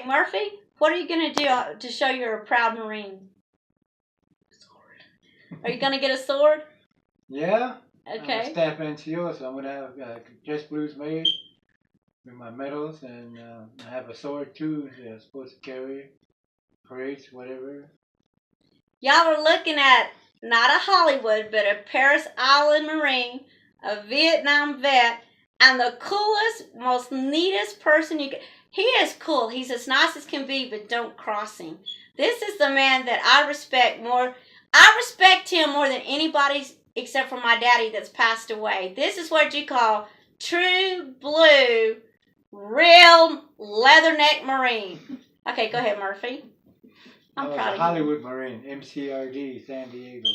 Murphy, what are you going to do to show you're a proud Marine? Sword. Are you going to get a sword? Yeah. Okay. I'm a staff NCO, so I'm going to have dress blues made with my medals, and I have a sword too that I'm supposed to carry, parades, whatever. Y'all are looking at not a Hollywood, but a Paris Island Marine, a Vietnam vet, and the coolest, most neatest person you can. He is cool. He's as nice as can be, but don't cross him. This is the man that I respect more. I respect him more than anybody except for my daddy that's passed away. This is what you call true blue, real leatherneck Marine. Okay, go ahead, Murphy. I'm proud of you. Hollywood Marine, MCRD, San Diego.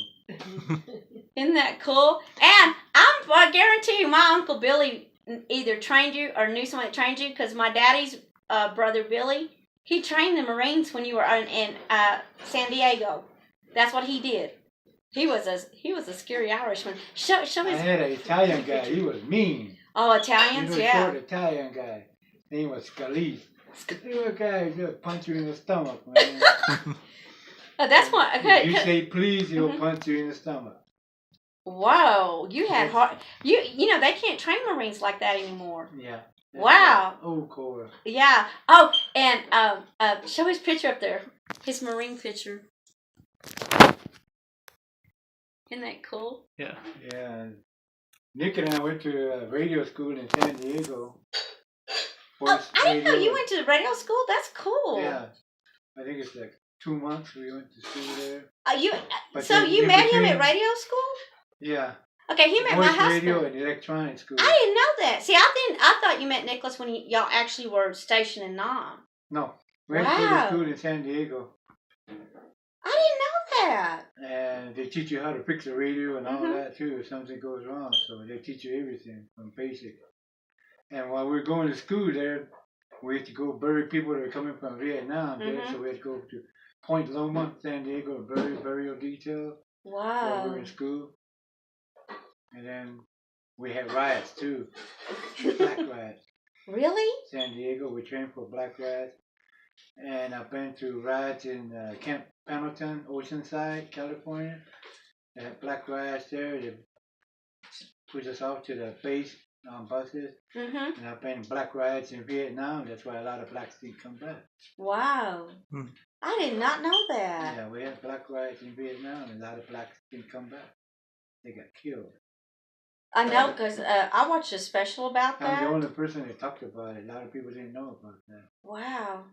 Isn't that cool? And I guarantee you, my Uncle Billy either trained you or knew someone that trained you, because my daddy's brother Billy, he trained the Marines when you were in San Diego. That's what he did. He was a scary Irishman. Show his. I had an Italian guy. He was mean. Oh, Italians, yeah. Short Italian guy. His name was Scalise. Little guy just punch you in the stomach, man. Oh, that's what. Okay. If you say please, he'll punch you in the stomach. Whoa, you had hard. You know they can't train Marines like that anymore. Yeah. Wow. Old Corps. Yeah. Oh, and show his picture up there. His Marine picture. Isn't that cool? Yeah. Yeah. Nick and I went to radio school in San Diego. Oh, I didn't know you went to radio school. That's cool. Yeah. I think it's like 2 months we went to school there. You met him at radio school? Yeah. Okay, he met my husband. Radio and electronic school. I didn't know that. See, I thought you met Nicholas when y'all actually were stationed in Nam. No, we went to school in San Diego. I didn't know that. And they teach you how to fix the radio and all that too if something goes wrong. So they teach you everything from basic. And while we were going to school there, we had to go bury people that were coming from Vietnam there. So we had to go to Point Loma, San Diego, and bury burial detail. Wow. While we were in school. And then we had riots too. Black riots. Really? San Diego, we trained for black riots. And I've been to riots in Camp Pendleton, Oceanside, California. They had black riots there. They pushed us off to the base on buses. And I've been in black riots in Vietnam. That's why a lot of blacks didn't come back. Wow. I did not know that. Yeah, we had black riots in Vietnam, and a lot of blacks didn't come back. They got killed. I know, because I watched a special about that. I'm the only person that talked about it. A lot of people didn't know about that. Wow.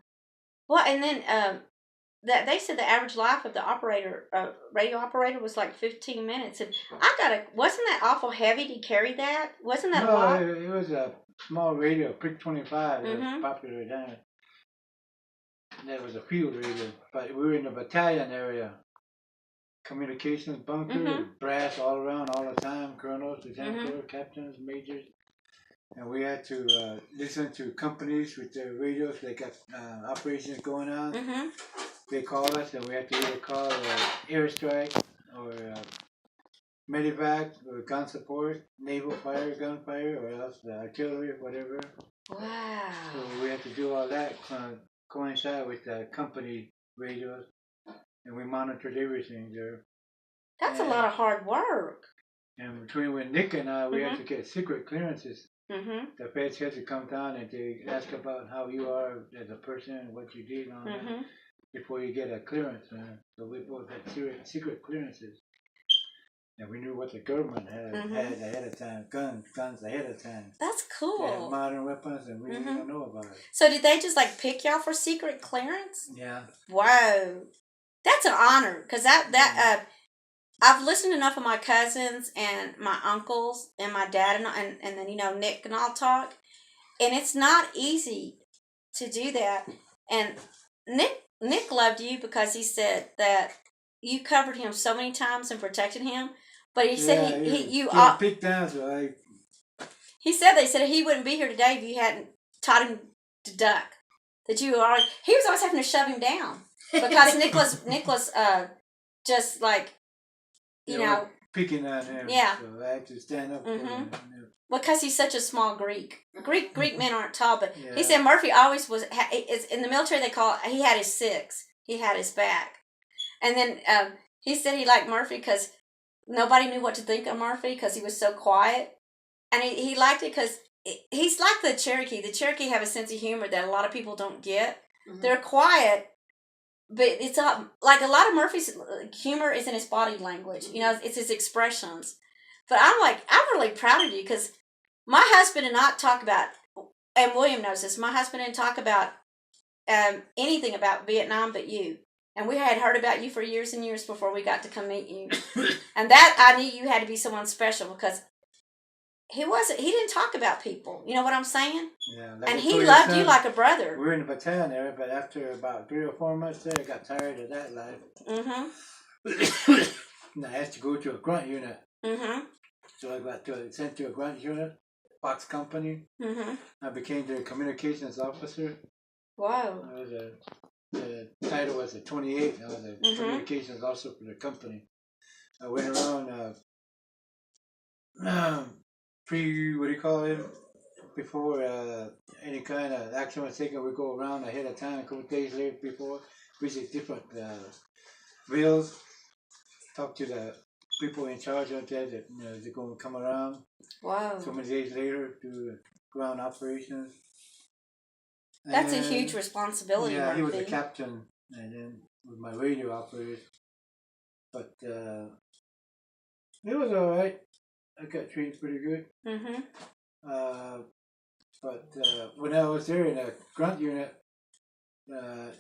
Well, and then they said the average life of the radio operator was like 15 minutes. And wasn't that awful heavy to carry that? Wasn't that a lot? No, it was a small radio, Prick 25, that was popular then. That was a field radio, but we were in the battalion area. Communications bunker, brass all around all the time, colonels, lieutenant colonels, captains, majors. And we had to listen to companies with their radios. They got operations going on. They call us, and we had to either call airstrike or medevac or gun support, naval fire, gunfire, or else the artillery, whatever. Wow. So we had to do all that coincide with the company radios. And we monitored everything there. That's a lot of hard work. And with Nick and I, we had to get secret clearances. The feds had to come down and they ask about how you are as a person and what you did and all that before you get a clearance. So we both had secret clearances. And we knew what the government had ahead of time, guns ahead of time. That's cool. They had modern weapons and we didn't know about it. So did they just like pick y'all for secret clearance? Yeah. Wow. That's an honor, because I've listened to enough of my cousins and my uncles and my dad and then Nick and all talk, and it's not easy to do that. And Nick loved you because he said that you covered him so many times and protected him, but he said you picked down, so he said he wouldn't be here today if you hadn't taught him to duck. That he was always having to shove him down. Because Nicholas, just like, picking on him. Yeah. So I had to stand up for him. Well, because he's such a small Greek. Greek men aren't tall, but Yeah. he said Murphy always was. In the military, they call he had his six. He had his back, and then he said he liked Murphy because nobody knew what to think of Murphy because he was so quiet, and he liked it because he's like the Cherokee. The Cherokee have a sense of humor that a lot of people don't get. They're quiet, but it's like a lot of Murphy's humor is in his body language. You know, it's his expressions. But I'm really proud of you because my husband did not talk about, and William knows this, my husband didn't talk about anything about Vietnam but you. And we had heard about you for years and years before we got to come meet you. And that, I knew you had to be someone special because he didn't talk about people. You know what I'm saying? Yeah. Like and he loved you like a brother. We were in the battalion area, but after about 3 or 4 months there, I got tired of that life. And I had to go to a grunt unit. So I got sent to a grunt unit, Fox Company. I became the communications officer. Wow. The title was a 28. I was a communications officer for the company. I went around before any kind of action was taken, we go around ahead of time, a couple of days later before, visit different villas, talk to the people in charge out there that they're going to come around. Wow. So many days later, do ground operations. That's a huge responsibility. Yeah, Murphy. he was the captain, and then with my radio operators. But it was all right. I got treated pretty good. But when I was there in a grunt unit, the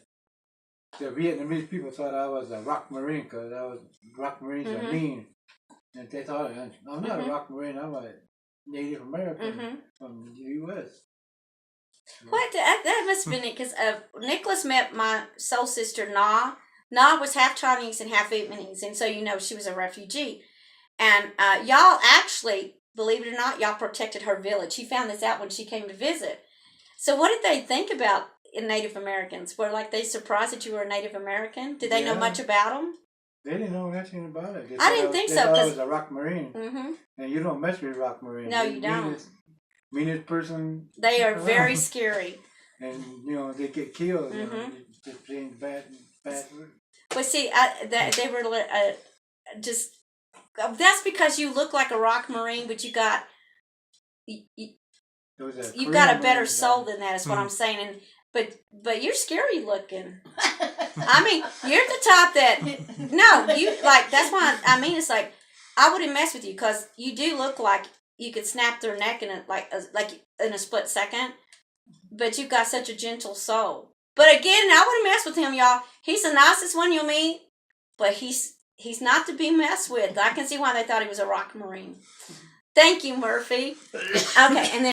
Vietnamese people thought I was a rock marine because rock marines are mean, and they thought I'm not a rock marine. I'm a Native American from the U.S. What? That must have been it because Nicholas met my soul sister Na. Na was half Chinese and half Vietnamese, and so she was a refugee. And y'all actually, believe it or not, y'all protected her village. She found this out when she came to visit. So what did they think about Native Americans? Were they surprised that you were a Native American? Did they know much about them? They didn't know anything about it. I didn't think so. They thought I was a rock marine. And you don't mess with rock marines. No, you don't. Meanest person. They are very scary. And, they get killed. Just playing bad. But see, they were just... That's because you look like a rock marine, but you got... You've got a better soul than that, is what I'm saying. And but you're scary looking. I mean, you're the type that that's why I mean it's like I wouldn't mess with you because you do look like you could snap their neck in in a split second. But you've got such a gentle soul. But again, I wouldn't mess with him, y'all. He's the nicest one you'll meet, but he's not to be messed with. I can see why they thought he was a rock marine. Thank you, Murphy. Okay, and then